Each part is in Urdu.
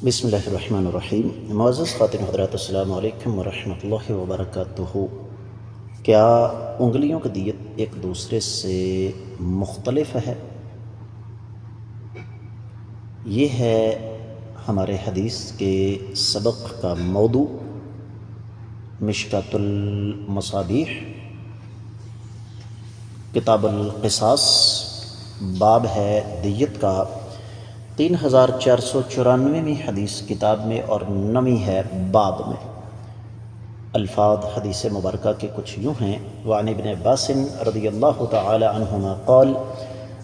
بسم اللہ الرحمن الرحیم۔ معزز خواتین حضرات، السلام علیکم ورحمۃ اللہ وبرکاتہ۔ کیا انگلیوں کی دیت ایک دوسرے سے مختلف ہے؟ یہ ہے ہمارے حدیث کے سبق کا موضوع۔ مشکاۃ المصابیح، کتاب القصاص، باب ہے دیت کا 3494ویں حدیث کتاب میں اور 9ویں ہے باب میں۔ الفاظ حدیث مبارکہ کے کچھ یوں ہیں: وعن ابن عباس رضی اللہ تعالی عنہما قال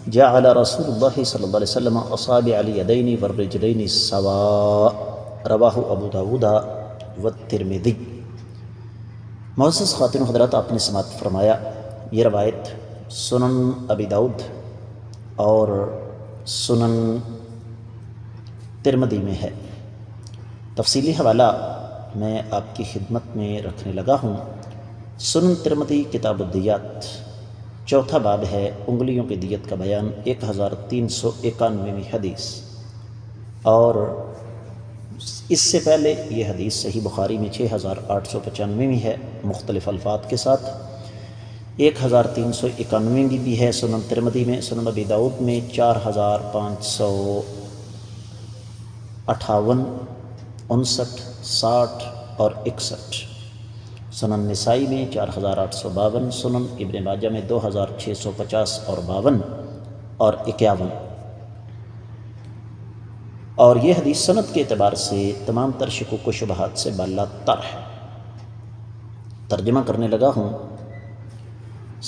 جعل رسول اللہ صلی اللہ علیہ وسلم اصابع الیدین والرجلین سواء، رواہ ابو داود والترمذی۔ معزز خواتین و حضرات، آپ نے سماعت فرمایا، یہ روایت سنن ابی داؤد اور سنن ترمذی میں ہے۔ تفصیلی حوالہ میں آپ کی خدمت میں رکھنے لگا ہوں۔ سنن ترمذی کتاب الدیات، چوتھا باب ہے انگلیوں کی دیت کا بیان، 1391ویں حدیث، اور اس سے پہلے یہ حدیث صحیح بخاری میں 6895ویں ہے مختلف الفاظ کے ساتھ، 1391 بھی ہے سنن ترمذی میں، سنن ابی داؤد میں 4558، 59، 60 اور 61، سنن نسائی میں 4852، سنن ابن ماجہ میں 2650 اور 52 اور 51۔ اور یہ حدیث سند کے اعتبار سے تمام تر شکوک و شبہات سے بالا تر ہے۔ ترجمہ کرنے لگا ہوں۔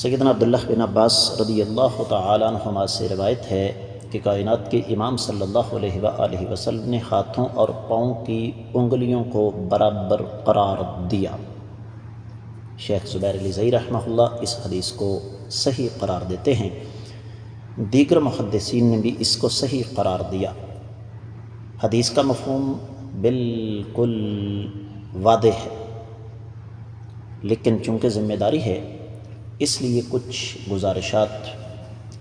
سیدنا عبداللہ بن عباس رضی اللہ تعالیٰ عنہما سے روایت ہے کہ کائنات کے امام صلی اللہ علیہ وآلہ وسلم نے ہاتھوں اور پاؤں کی انگلیوں کو برابر قرار دیا۔ شیخ زبیر علی زئی رحمہ اللہ اس حدیث کو صحیح قرار دیتے ہیں، دیگر محدثین نے بھی اس کو صحیح قرار دیا۔ حدیث کا مفہوم بالکل واضح ہے، لیکن چونکہ ذمہ داری ہے اس لیے کچھ گزارشات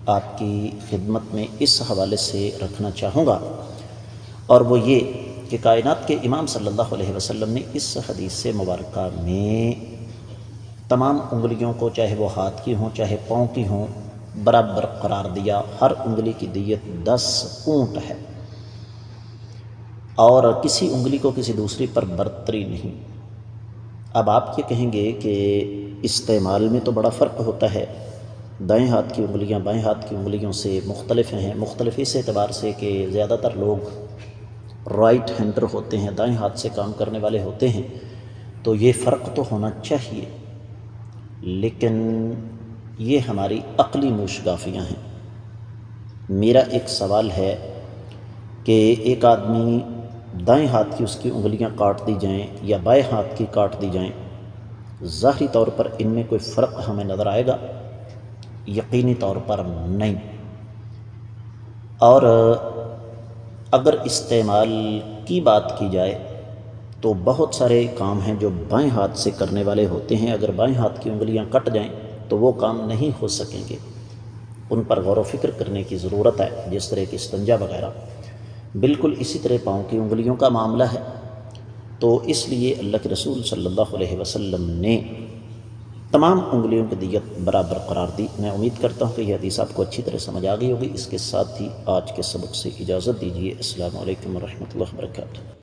آپ کی خدمت میں اس حوالے سے رکھنا چاہوں گا، اور وہ یہ کہ کائنات کے امام صلی اللہ علیہ وسلم نے اس حدیث سے مبارکہ میں تمام انگلیوں کو، چاہے وہ ہاتھ کی ہوں چاہے پاؤں کی ہوں، برابر قرار دیا۔ ہر انگلی کی دیت 10 اونٹ ہے، اور کسی انگلی کو کسی دوسری پر برتری نہیں۔ اب آپ یہ کہیں گے کہ استعمال میں تو بڑا فرق ہوتا ہے، دائیں ہاتھ کی انگلیاں بائیں ہاتھ کی انگلیوں سے مختلف ہیں۔ مختلف اس اعتبار سے کہ زیادہ تر لوگ رائٹ ہینڈر ہوتے ہیں، دائیں ہاتھ سے کام کرنے والے ہوتے ہیں، تو یہ فرق تو ہونا چاہیے، لیکن یہ ہماری عقلی موشگافیاں ہیں۔ میرا ایک سوال ہے کہ ایک آدمی دائیں ہاتھ کی اس کی انگلیاں کاٹ دی جائیں یا بائیں ہاتھ کی کاٹ دی جائیں، ظاہری طور پر ان میں کوئی فرق ہمیں نظر آئے گا؟ یقینی طور پر نہیں۔ اور اگر استعمال کی بات کی جائے تو بہت سارے کام ہیں جو بائیں ہاتھ سے کرنے والے ہوتے ہیں، اگر بائیں ہاتھ کی انگلیاں کٹ جائیں تو وہ کام نہیں ہو سکیں گے، ان پر غور و فکر کرنے کی ضرورت ہے، جس طرح کہ استنجا وغیرہ۔ بالکل اسی طرح پاؤں کی انگلیوں کا معاملہ ہے، تو اس لیے اللہ کے رسول صلی اللہ علیہ وسلم نے تمام انگلیوں کی دیت برابر قرار دی۔ میں امید کرتا ہوں کہ یہ حدیث آپ کو اچھی طرح سمجھ آ گئی ہوگی۔ اس کے ساتھ ہی آج کے سبق سے اجازت دیجیے۔ السلام علیکم ورحمۃ اللہ وبرکاتہ۔